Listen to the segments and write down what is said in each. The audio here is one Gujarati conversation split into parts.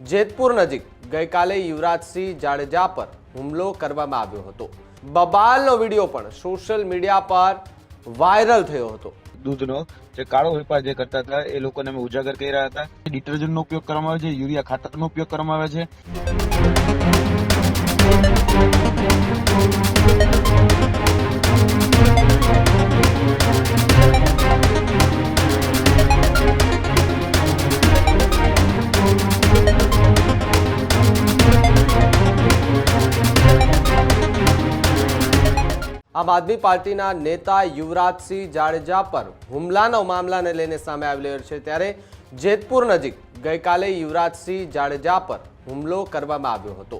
જેતપુર નજીક ગઈકાલે યુવરાજસિંહ જાડેજા પર હુમલો કરવામાં આવ્યો હતો। બબાલનો વિડીયો પણ સોશિયલ મીડિયા પર વાયરલ થયો હતો। દૂધનો જે કાળો વેપાર જે કરતા હતા એ લોકોને અમે ઉજાગર કરી રહ્યા હતા। ડિટર્જન્ટનો ઉપયોગ કરવામાં આવે છે, યુરિયા ખાતરનો ઉપયોગ કરવામાં આવે છે। આમ આદમી પાર્ટીના નેતા યુવરાજસિંહ જાડેજા પર હુમલાના મામલાને લઈને સામે આવી રહ્યો છે। ત્યારે જેતપુર નજીક ગઈકાલે યુવરાજસિંહ જાડેજા પર હુમલો કરવામાં આવ્યો હતો।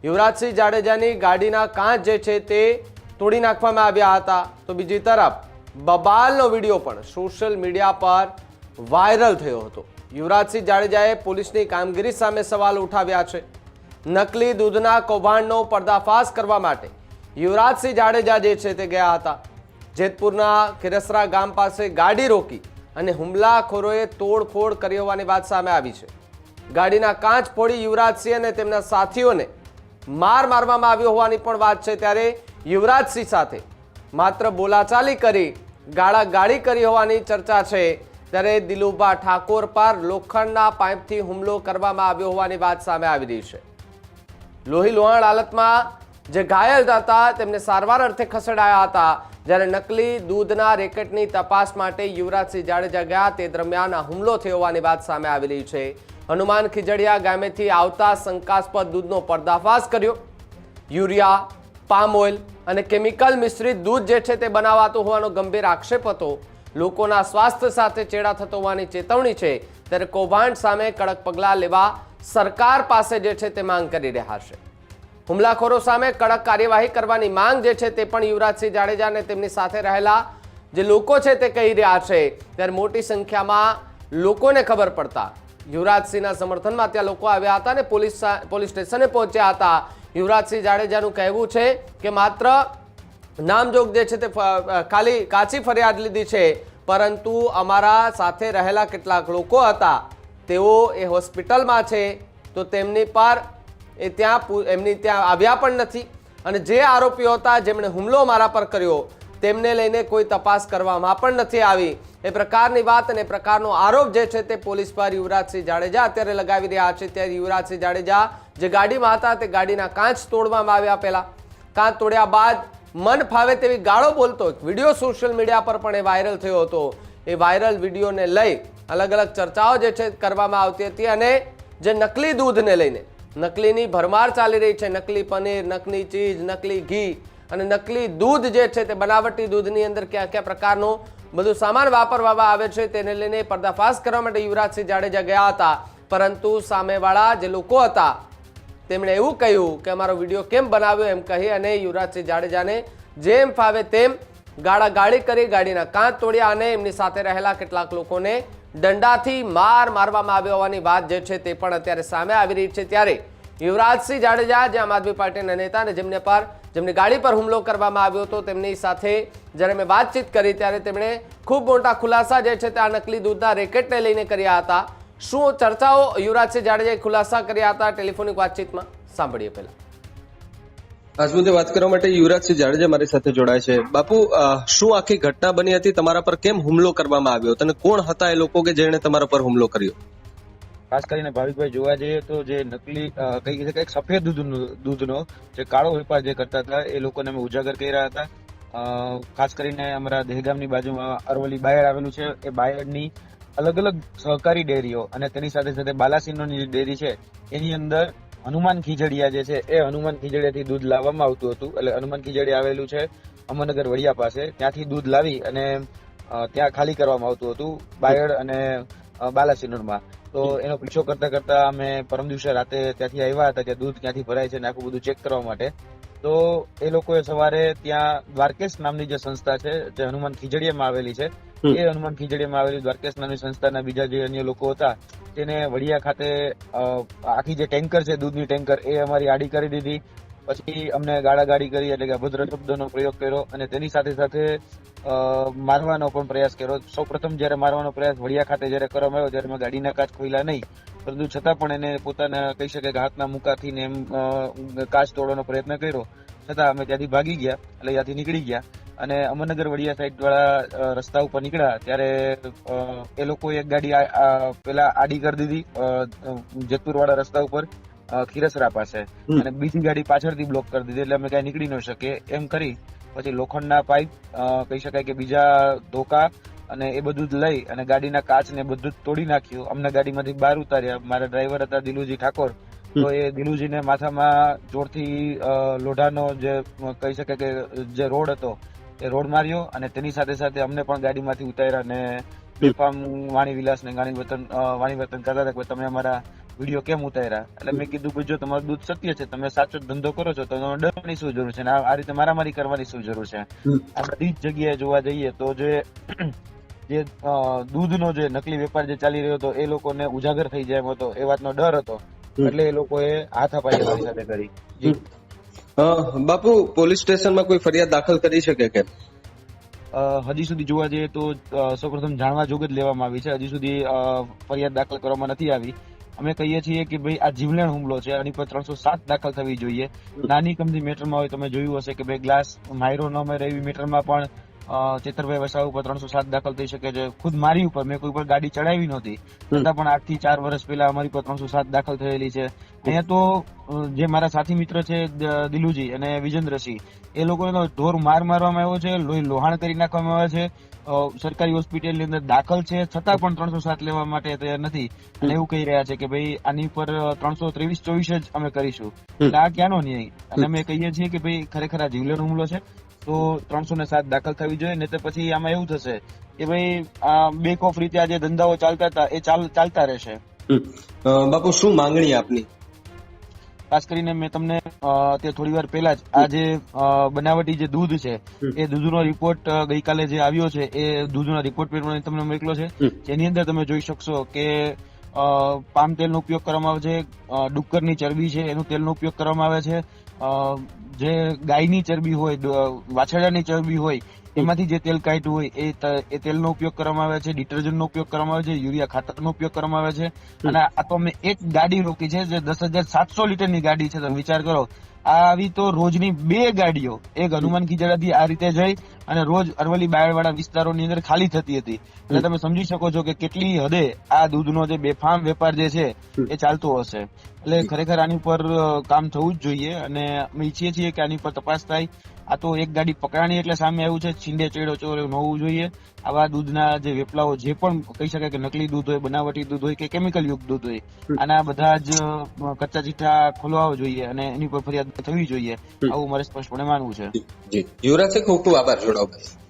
યુવરાજસિંહ જાડેજાની ગાડીના કાચ જે છે તે તોડી નાખવામાં આવ્યા હતા। તો બીજી તરફ બબાલનો વિડીયો પણ સોશિયલ મીડિયા પર વાયરલ થયો હતો। યુવરાજસિંહ જાડેજાએ પોલીસની કામગીરી સામે સવાલ ઉઠાવ્યા છે। નકલી દૂધના કૌભાંડનો પર્દાફાશ કરવા માટે યુવરાજસિંહ જાડેજા જે છે તે ગયા હતા। જેતપુરના ખીરસરા ગામ પાસે ગાડી રોકી અને હુમલાખોરોએ તોડફોડ કરી હોવાની વાત સામે આવી છે। ગાડીના કાચ ફોડી યુવરાજસિંહ અને તેમના સાથીઓને મારવામાં આવ્યો હોવાની પણ વાત છે। ત્યારે યુવરાજસિંહ સાથે માત્ર બોલાચાલી કરી ગાળાગાળી કરી હોવાની ચર્ચા છે। ત્યારે દિલુભા ઠાકોર પર લોખંડના પાઇપથી હુમલો કરવામાં આવ્યો હોવાની વાત સામે આવી રહી છે। લોહી લુહાણ હાલતમાં જે ઘાયલ હતા તેમને સારવાર અર્થે ખસેડાયા હતા। જ્યારે નકલી દૂધના રેકેટની તપાસ માટે યુવરાજસિંહ જાડેજા ગયા તે દરમિયાન આ હુમલો થયો હોવાની વાત સામે આવી રહી છે। હનુમાન ખીજડીયા ગામેથી આવતા શંકાસ્પદ દૂધનો પર્દાફાશ કર્યો। યુરિયા, પામ ઓઇલ અને કેમિકલ મિશ્રિત દૂધ જે છે તે બનાવાતું હોવાનો ગંભીર આક્ષેપ હતો। લોકોના સ્વાસ્થ્ય સાથે ચેડા થતો હોવાની ચેતવણી છે। ત્યારે કૌભાંડ સામે કડક પગલાં લેવા સરકાર પાસે જે છે તે માંગ કરી રહ્યા છે। હુમલાખોરો સામે કડક કાર્યવાહી કરવાની માંગ જે છે તે પણ યુવરાજસિંહ જાડેજા અને તેમની સાથે રહેલા જે લોકો છે તે કહી રહ્યા છે। ત્યારે મોટી સંખ્યામાં લોકોને ખબર પડતા યુવરાજસિંહના સમર્થનમાં ત્યાં લોકો આવ્યા હતા અને પોલીસ સ્ટેશને પહોંચ્યા હતા। યુવરાજસિંહ જાડેજાનું કહેવું છે કે માત્ર નામજોગ જે છે તે ખાલી કાચી ફરિયાદ લીધી છે, પરંતુ અમારા સાથે રહેલા કેટલાક લોકો હતા તેઓ એ હોસ્પિટલમાં છે, તો તેમની પર એમની ત્યાં આવ્યા પણ નથી અને જે આરોપીઓ હતા જેમણે હુમલો મારા પર કર્યો તેમને લઈને કોઈ તપાસ કરવામાં પણ નથી આવી। એ પ્રકારની વાત અને પ્રકારનો આરોપ જે છે તે પોલીસ પર યુવરાજસિંહ જાડેજા અત્યારે લગાવી રહ્યા છે। ત્યારે યુવરાજસિંહ જાડેજા જે ગાડીમાં હતા તે ગાડીના કાચ તોડવામાં આવ્યા। પહેલા કાચ તોડ્યા બાદ મન ફાવે તેવી ગાળો બોલતો એક વિડીયો સોશિયલ મીડિયા પર પણ એ વાયરલ થયો હતો। એ વાયરલ વિડીયોને લઈ અલગ અલગ ચર્ચાઓ જે છે કરવામાં આવતી હતી અને જે નકલી દૂધને લઈને નકલીની ભરમાર ચાલી રહી છે। નકલી પનીર, નકલી ચીઝ, નકલી ઘી અને નકલી દૂધ જે છે તે બનાવટી દૂધની અંદર કયા કયા પ્રકારનો બધું સામાન વાપરવામાં આવે છે તેને લઈને પર્દાફાશ કરવા માટે યુવરાજસિંહ જાડેજા ગયા હતા। પરંતુ સામેવાળા જે લોકો હતા તેમણે એવું કહ્યું કે અમારો વિડીયો કેમ બનાવ્યો એમ કહી અને યુવરાજસિંહ જાડેજાને જેમ ફાવે તેમ ગાળાગાળી કરી ગાડીના કાચ તોડ્યા અને એમની સાથે રહેલા કેટલાક લોકોને દંડાથી મારવામાં આવ્યો હોવાની વાત જે છે તે પણ અત્યારે સામે આવી રહી છે। ત્યારે યુવરાજસિંહ જાડેજા જે આમ આદમી પાર્ટીના નેતા અને જેમની ગાડી પર હુમલો કરવામાં આવ્યો હતો તેમની સાથે જ્યારે મેં વાતચીત કરી ત્યારે તેમણે ખૂબ મોટા ખુલાસા જે છે તે આ નકલી દૂધના રેકેટને લઈને કર્યા હતા। શું ચર્ચાઓ યુવરાજસિંહ જાડેજાએ ખુલાસા કર્યા હતા ટેલિફોનિક વાતચીતમાં, સાંભળીએ પહેલા। આજ મુદ્દે વાત કરવા માટે યુવરાજસિંહ જાડેજા મારી સાથે જોડાય છે। બાપુ, શું આખી ઘટના બની હતી? તમારા પર કેમ હુમલો કરવામાં આવ્યો અને કોણ હતા એ લોકો કે જેણે તમારા પર હુમલો કર્યો? ખાસ કરીને ભાવિકભાઈ જોવા જઈએ તો જે નકલી કહી શકાય સફેદ દૂધનો જે કાળો વેપાર જે કરતા હતા એ લોકોને અમે ઉજાગર કરી રહ્યા હતા। ખાસ કરીને અમારા દહેગામની બાજુમાં અરવલ્લી બાયડ આવેલું છે, એ બાયડની અલગ અલગ સહકારી ડેરીઓ અને તેની સાથે સાથે બાલાસિનોની જે ડેરી છે એની અંદર હનુમાન ખીજડીયા જે છે એ હનુમાન ખીજડીયાથી દૂધ લાવવામાં આવતું હતું। એટલે હનુમાન ખીજડીયા આવેલું છે અમરનગર વડિયા પાસે, ત્યાંથી દૂધ લાવી અને ત્યાં ખાલી કરવામાં આવતું હતું બાયડ અને બાલાસિનોરમાં। તો એનો પીછો કરતા કરતા અમે પરમ દિવસે રાતે ત્યાંથી આવ્યા હતા કે દૂધ ક્યાંથી ભરાય છે ને આખું બધું ચેક કરવા માટે। તો એ લોકોએ સવારે ત્યાં દ્વારકેશ નામની જે સંસ્થા છે જે હનુમાન ખીજડીયામાં આવેલી છે, એ હનુમાન ખીજડીયામાં આવેલી દ્વારકેશ નામની સંસ્થાના બીજા જે અન્ય લોકો હતા તેને વડિયા ખાતે આખી જે ટેન્કર છે દૂધની ટેન્કર એ અમારી આડી કરી દીધી। પછી અમને ગાળાગાળી કરી એટલે કે અભદ્ર શબ્દોનો પ્રયોગ કર્યો અને તેની સાથે સાથે મારવાનો પણ પ્રયાસ કર્યો। સૌપ્રથમ જયારે મારવાનો પ્રયાસ વડિયા ખાતે જયારે કરવામાં આવ્યો ત્યારે મેં ગાડીના કાચ ખોલ્યા નહીં, પરંતુ છતાં પણ એને પોતાના કહી શકાય કે હાથના મુકાથી ને એમ કાચ તોડવાનો પ્રયત્ન કર્યો, છતાં અમે ત્યાંથી ભાગી ગયા, એટલે ત્યાંથી નીકળી ગયા અને અમરનગર વડિયા સાઈડ વાળા રસ્તા ઉપર નીકળ્યા ત્યારે એ લોકોએ એક ગાડી પેલા આડી કરી દીધી જેતપુર વાળા રસ્તા ઉપર ખીરસરા પાસે, અને બીજી ગાડી પાછળથી બ્લોક કરી દીધી, એટલે અમે કઈ નીકળી ન શકીએ. એમ કરી પછી લોખંડના પાઇપ કહી શકાય કે બીજા ધોકા અને એ બધું જ લઈ અને ગાડીના કાચ ને બધું જ તોડી નાખ્યું. અમને ગાડીમાંથી બહાર ઉતાર્યા. મારા ડ્રાઈવર હતા દિલુજી ઠાકોર, તો એ દિલુજીને માથામાં જોરથી લોઢાનો જે કહી શકાય કે જે રોડ હતો એ રોડ માર્યો અને તેની સાથે સાથે અમને પણ ગાડીમાંથી ઉતાર્યા અને બેફામ વાણી વિલાસ ને વાણી વર્તન કરતા હતા કે તમે અમારા વિડીયો કેમ ઉતાર્યા. એટલે મેં કીધું કે જો તમારું દૂધ સત્ય છે, તમે સાચો ધંધો કરો છો તો તમારે ડરવાની શું જરૂર છે, આ રીતે મારામારી કરવાની શું જરૂર છે. આ બધી જ જગ્યાએ જોવા જઈએ તો જે દૂધનો જે નકલી વેપાર જે ચાલી રહ્યો હતો એ લોકોને ઉજાગર થઈ જાય એમ હતો, એ વાતનો ડર હતો, એટલે એ લોકોએ હાથાપાઈ અમારી સાથે કરી. બાપુ, પોલીસ સ્ટેશનમાં કોઈ ફરિયાદ દાખલ કરી શકે કે? હજી સુધી જોવા જઈએ તો સૌપ્રથમ જાણવા જોગ જ લેવામાં આવી છે. હજી સુધી ફરિયાદ દાખલ કરવામાં નથી આવી. અમે કહીએ છીએ કે ભાઈ આ જીવલેણ હુમલો છે, આની પર 307 દાખલ થવી જોઈએ. નાની કમથી મેટરમાં હોય, તમે જોયું હશે કે ભાઈ ગ્લાસ માયરો ન મેરે એવી મેટરમાં પણ ચેતરભાઈ વસાવા ઉપર 307 દાખલ થઈ શકે છે. ખુદ મારી ઉપર, મેં કોઈ પર ગાડી ચડાવી નહોતી, છતાં પણ 8 થી 4 વર્ષ પહેલા અમારી પર 307 દાખલ થયેલી છે. અહીંયા તો જે મારા સાથી મિત્ર છે દિલુજી અને વિજેન્દ્રસિંહ, એ લોકોને તો ઢોર મારવામાં આવ્યો છે, લોહી લોહાણ કરી નાખવામાં આવે છે, સરકારી હોસ્પિટલની અંદર દાખલ છે, છતાં પણ 307 લેવા માટે તૈયાર નથી અને એવું કહી રહ્યા છે કે ભાઈ આની પર 323-24 જ અમે કરીશું. એટલે આ ક્યાંનો ન્યાય? અને અમે કહીએ છીએ કે ભાઈ ખરેખર આ જીવલેણ હુમલો છે તો 307 દાખલ થવી જોઈએ. નહીં તો પછી આમાં એવું થશે કે ભાઈ બેક ઓફ રીતે આ જે ધંધાઓ ચાલતા હતા એ ચાલતા રહેશે. બાપુ, શું માંગણી આપની? ખાસ કરીને મેં તમને તે થોડી વાર પહેલા જ આ જે બનાવટી જે દૂધ છે એ દૂધનો રિપોર્ટ ગઈકાલે જે આવ્યો છે એ દૂધના રિપોર્ટ પણ તમને મોકલ્યો છે, જેની અંદર તમે જોઈ શકશો કે પામ તેલનો ઉપયોગ કરવામાં આવે છે, ડુક્કરની ચરબી છે એનું તેલનો ઉપયોગ કરવામાં આવે છે, જે ગાયની ચરબી હોય, વાછરડાની ચરબી હોય એમાંથી જે તેલ કાઢ્યું હોય એ તેલનો ઉપયોગ કરવામાં આવે છે, ડિટર્જન્ટનો ઉપયોગ કરવામાં આવે છે, યુરિયા ખાતરનો ઉપયોગ કરવામાં આવે છે. અને આ તો અમે એક ગાડી રોકી છે જે 10,700 લીટરની ગાડી છે. તમે વિચાર કરો, આવી તો રોજની 2 ગાડીઓ એક હનુમાન ખીજડાથી આ રીતે જઈ અને રોજ અરવલ્લી બાયડવાળા વિસ્તારોની અંદર ખાલી થતી હતી. એટલે તમે સમજી શકો છો કે કેટલી હદે આ દૂધનો જે બેફામ વેપાર જે છે એ ચાલતો હશે. એટલે ખરેખર આની ઉપર કામ થવું જ જોઈએ અને અમે ઈચ્છીએ છીએ કે આની પર તપાસ થાય. આ તો એક ગાડી પકડાણી એટલે સામે આવ્યું છે, છીંડે ચેડો ચોર એવું ન હોવું જોઈએ. આવા દૂધના જે વેપલાઓ જે પણ કહી શકાય કે નકલી દૂધ હોય, બનાવટી દૂધ હોય કે કેમિકલ યુક્ત દૂધ હોય, આના બધા જ કચ્ચા ચીઠા ખોલવા જોઈએ અને એની પર ફરિયાદ થવી જોઈએ, આવું મારે સ્પષ્ટપણે માનવું છે. યુવરાજ, ખૂબ ખૂબ આભાર જોડાવા.